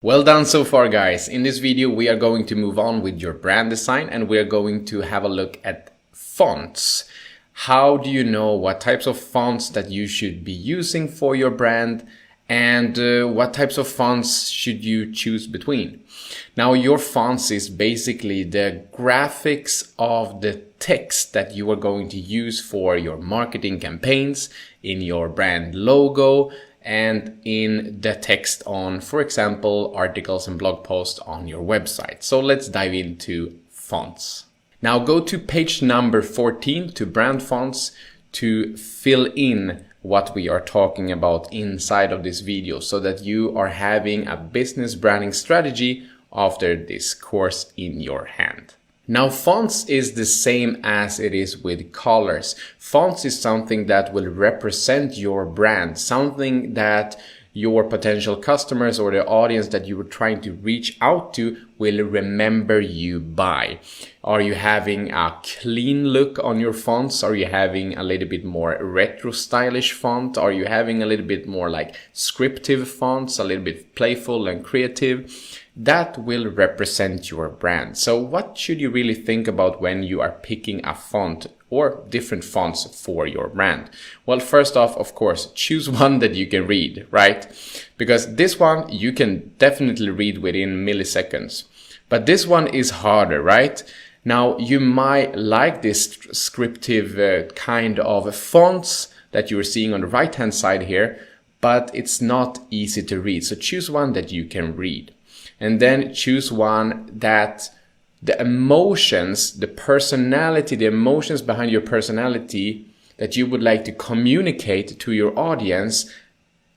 Well done so far, guys. In this video, we are going to move on with your brand design and we are going to have a look at fonts. How do you know what types of fonts that you should be using for your brand and what types of fonts should you choose between? Now, your fonts is basically the graphics of the text that you are going to use for your marketing campaigns, in your brand logo, and in the text on, for example, articles and blog posts on your website. So let's dive into fonts. Now go to page number 14 to brand fonts to fill in what we are talking about inside of this video so that you are having a business branding strategy after this course in your hand. Now, fonts is the same as it is with colors. Fonts is something that will represent your brand, something that your potential customers or the audience that you were trying to reach out to will remember you by. Are you having a clean look on your fonts? Are you having a little bit more retro stylish font? Are you having a little bit more like scriptive fonts, a little bit playful and creative? That will represent your brand. So what should you really think about when you are picking a font or different fonts for your brand? Well, first off, of course, choose one that you can read, right? Because this one you can definitely read within milliseconds. But this one is harder, right? Now, you might like this scriptive kind of fonts that you're seeing on the right-hand side here, but it's not easy to read. So choose one that you can read. And then choose one that the emotions, the personality, the emotions behind your personality that you would like to communicate to your audience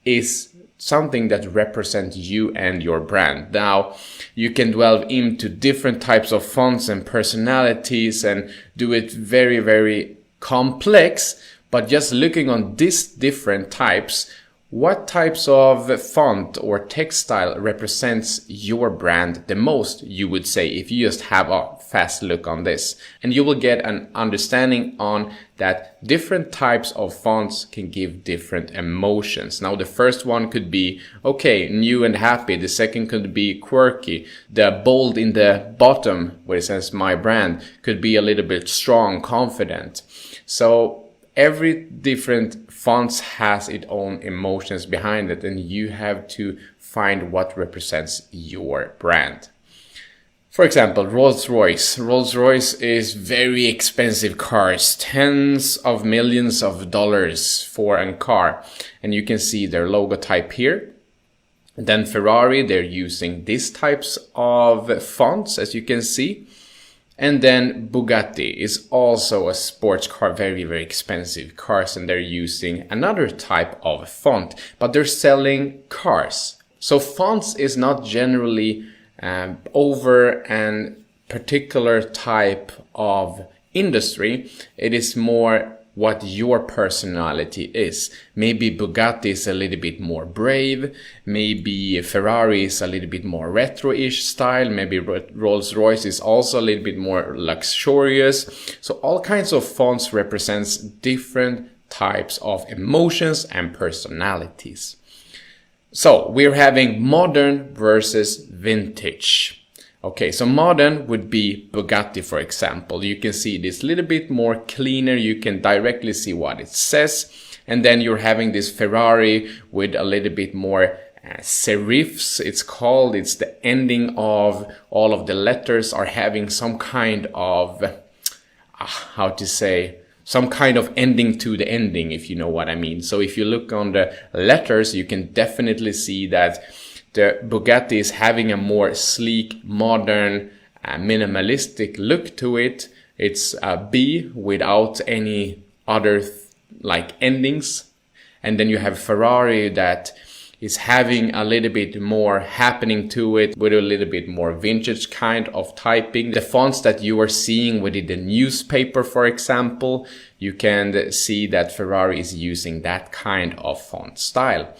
is something that represents you and your brand. Now, you can delve into different types of fonts and personalities and do it very, very complex, but just looking on these different types, what types of font or text style represents your brand the most, you would say, if you just have a fast look on this. And you will get an understanding on that different types of fonts can give different emotions. Now, the first one could be, okay, new and happy. The second could be quirky. The bold in the bottom, where it says my brand, could be a little bit strong, confident. So every different fonts has its own emotions behind it, and you have to find what represents your brand. For example, Rolls-Royce. Rolls-Royce is very expensive cars, tens of millions of dollars for a car. And you can see their logo type here. Then Ferrari, they're using these types of fonts, as you can see. And then Bugatti is also a sports car, very, very expensive cars, and they're using another type of font, but they're selling cars. So fonts is not generally over a particular type of industry. It is more what your personality is. Maybe Bugatti is a little bit more brave. Maybe Ferrari is a little bit more retro-ish style. Maybe Rolls-Royce is also a little bit more luxurious. So all kinds of fonts represents different types of emotions and personalities. So we're having modern versus vintage. Okay, so modern would be Bugatti, for example. You can see this little bit more cleaner. You can directly see what it says. And then you're having this Ferrari with a little bit more serifs, it's called. It's the ending of all of the letters are having some kind of, some kind of ending to the ending, if you know what I mean. So if you look on the letters, you can definitely see that the Bugatti is having a more sleek, modern, minimalistic look to it. It's a B without any other endings. And then you have Ferrari that is having a little bit more happening to it with a little bit more vintage kind of typing. The fonts that you are seeing within the newspaper, for example, you can see that Ferrari is using that kind of font style.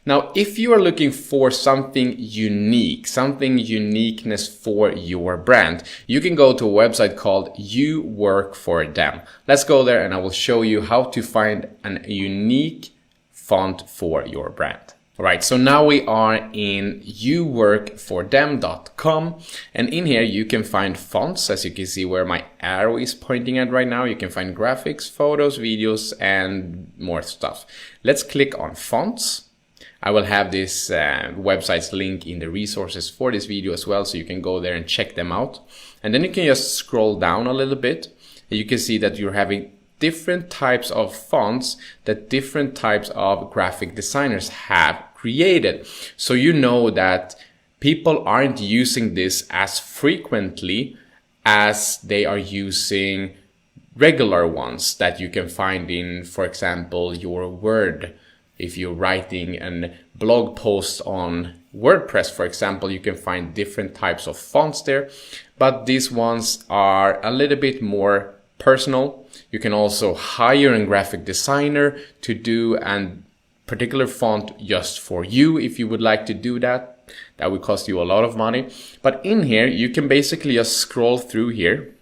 Now, if you are looking for something unique, something uniqueness for your brand, you can go to a website called You Work For Them. Let's go there and I will show you how to find a unique font for your brand. All right, so now we are in youworkfordem.com, and in here you can find fonts, as you can see where my arrow is pointing at right now. You can find graphics, photos, videos, and more stuff. Let's click on fonts. I will have this website's link in the resources for this video as well, so you can go there and check them out. And then you can just scroll down a little bit, and you can see that you're having different types of fonts that different types of graphic designers have created. So you know that people aren't using this as frequently as they are using regular ones that you can find in, for example, your Word. If you're writing a blog post on WordPress, for example, you can find different types of fonts there, but these ones are a little bit more personal. You can also hire a graphic designer to do a particular font just for you if you would like to do that. That would cost you a lot of money. But in here, you can basically just scroll through here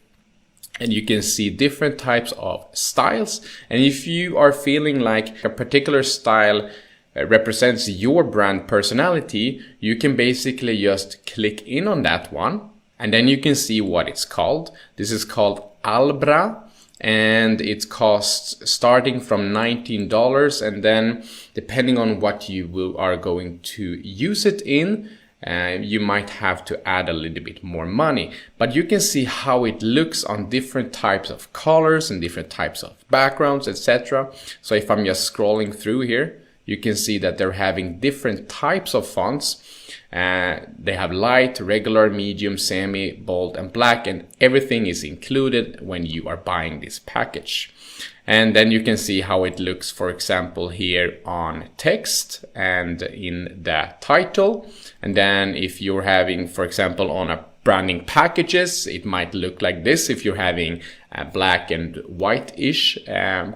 and you can see different types of styles. And if you are feeling like a particular style represents your brand personality, you can basically just click in on that one. And then you can see what it's called. This is called Albra, and it costs starting from $19, and then depending on what you are going to use it in, you might have to add a little bit more money. But you can see how it looks on different types of colors and different types of backgrounds, etc. So if I'm just scrolling through here, you can see that they're having different types of fonts. They have light, regular, medium, semi, bold, and black, and everything is included when you are buying this package. And then you can see how it looks, for example, here on text and in the title. And then if you're having, for example, on a branding packages, it might look like this if you're having black and white-ish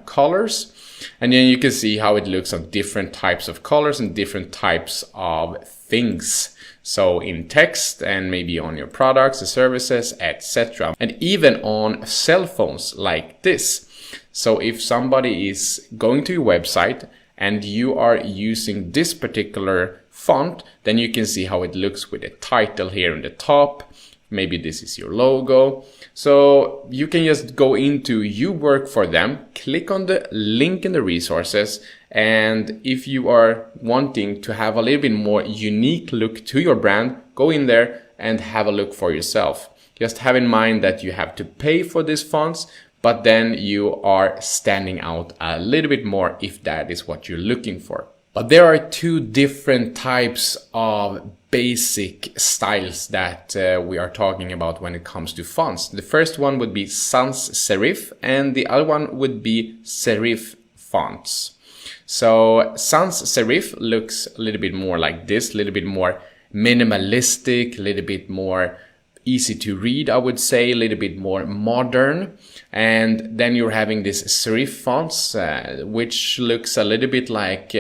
colors. And then you can see how it looks on different types of colors and different types of things. So in text and maybe on your products, the services, etc. And even on cell phones like this. So if somebody is going to your website and you are using this particular font, then you can see how it looks with the title here in the top. Maybe this is your logo. So you can just go into You Work For Them, click on the link in the resources, and if you are wanting to have a little bit more unique look to your brand, go in there and have a look for yourself. Just have in mind that you have to pay for these fonts, but then you are standing out a little bit more if that is what you're looking for. But there are two different types of basic styles that we are talking about when it comes to fonts. The first one would be sans serif, and the other one would be serif fonts. So sans serif looks a little bit more like this, a little bit more minimalistic, a little bit more easy to read, I would say, a little bit more modern. And then you're having this serif fonts, which looks a little bit like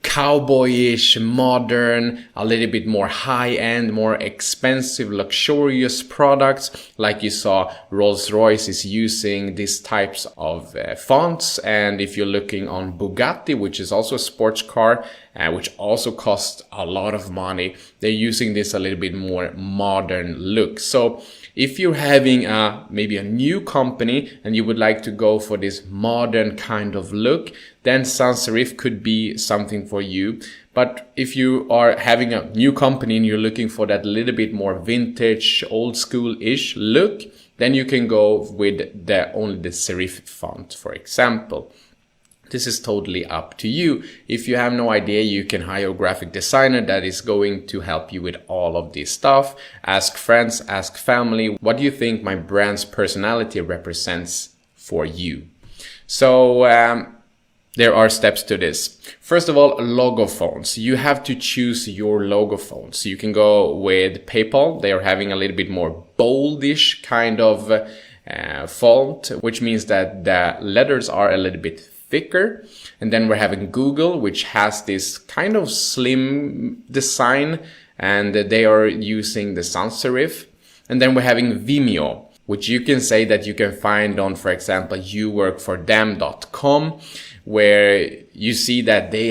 cowboyish, modern, a little bit more high-end, more expensive, luxurious products. Like you saw, Rolls-Royce is using these types of fonts. And if you're looking on Bugatti, which is also a sports car, which also costs a lot of money, they're using this a little bit more modern look. So if you're having maybe a new company and you would like to go for this modern kind of look, then sans serif could be something for you. But if you are having a new company and you're looking for that little bit more vintage, old school-ish look, then you can go with only the serif font, for example. This is totally up to you. If you have no idea, you can hire a graphic designer that is going to help you with all of this stuff. Ask friends, ask family, what do you think my brand's personality represents for you? So there are steps to this. First of all, logo fonts. You have to choose your logo fonts. You can go with PayPal. They are having a little bit more boldish kind of font, which means that the letters are a little bit thicker. And then we're having Google, which has this kind of slim design, and they are using the sans serif. And then we're having Vimeo, which you can say that you can find on, for example, youworkfordem.com, where you see that they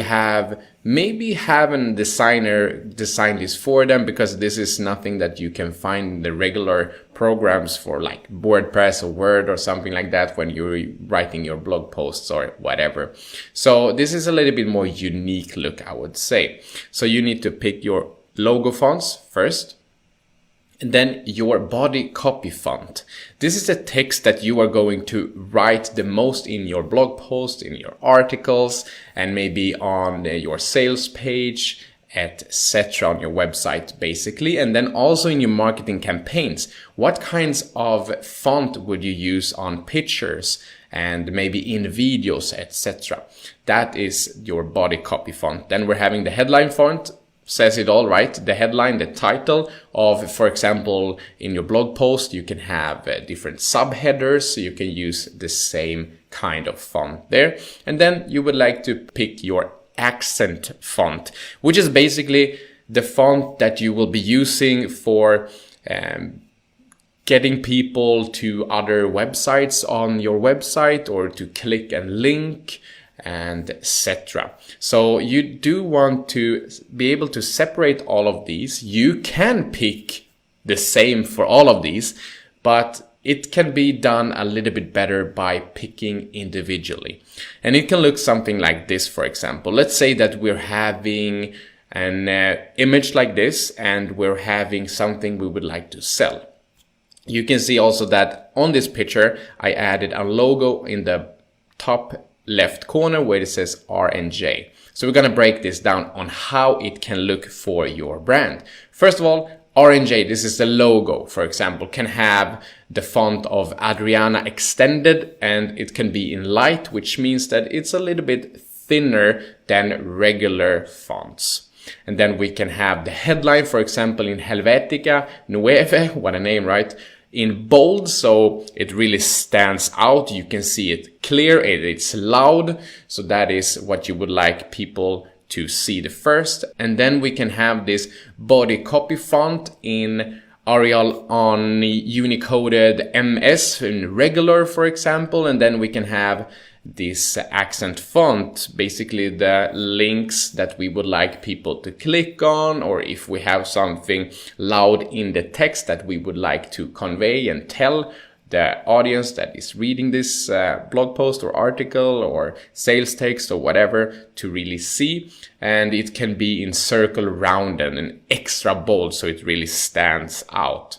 maybe have a designer design this for them, because this is nothing that you can find in the regular programs for like WordPress or Word or something like that when you're writing your blog posts or whatever. So this is a little bit more unique look, I would say. So you need to pick your logo fonts first. And then your body copy font. This is the text that you are going to write the most in your blog post, in your articles, and maybe on your sales page, etc. on your website, basically. And then also in your marketing campaigns. What kinds of font would you use on pictures and maybe in videos, etc.? That is your body copy font. Then we're having the headline font. Says it all, right? The headline, the title of, for example, in your blog post, you can have different subheaders, so you can use the same kind of font there. And then you would like to pick your accent font, which is basically the font that you will be using for getting people to other websites on your website, or to click and link, and etc. So you do want to be able to separate all of these. You can pick the same for all of these, but it can be done a little bit better by picking individually. And it can look something like this, for example. Let's say that we're having an image like this, and we're having something we would like to sell. You can see also that on this picture, I added a logo in the top left corner where it says R&J. So we're going to break this down on how it can look for your brand. First of all, R&J, this is the logo, for example, can have the font of Adriana extended, and it can be in light, which means that it's a little bit thinner than regular fonts. And then we can have the headline, for example, in Helvetica Nueve, what a name, right? In bold, so it really stands out. You can see it clear, it's loud. So that is what you would like people to see the first. And then we can have this body copy font in Arial on Unicoded MS in regular, for example. And then we can have this accent font, basically the links that we would like people to click on, or if we have something loud in the text that we would like to convey and tell the audience that is reading this blog post or article or sales text or whatever to really see. And it can be in circle, round, and an extra bold, so it really stands out.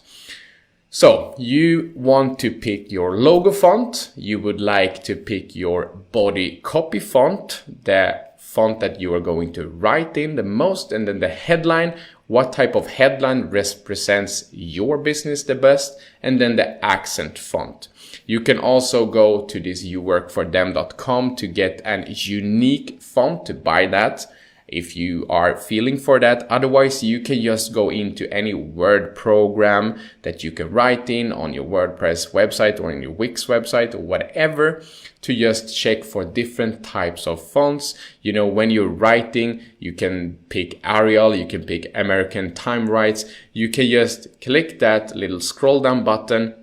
So you want to pick your logo font, you would like to pick your body copy font, the font that you are going to write in the most, and then the headline, what type of headline represents your business the best, and then the accent font. You can also go to this youworkforthem.com to get an unique font, to buy that if you are feeling for that. Otherwise, you can just go into any Word program that you can write in on your WordPress website or in your Wix website or whatever, to just check for different types of fonts. You know, when you're writing, you can pick Arial, you can pick American Time Rights. You can just click that little scroll down button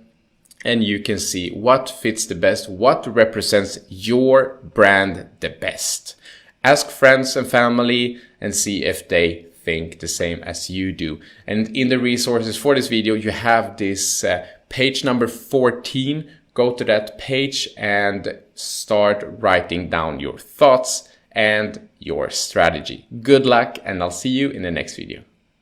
and you can see what fits the best, what represents your brand the best. Ask friends and family and see if they think the same as you do. And in the resources for this video, you have this page number 14. Go to that page and start writing down your thoughts and your strategy. Good luck, and I'll see you in the next video.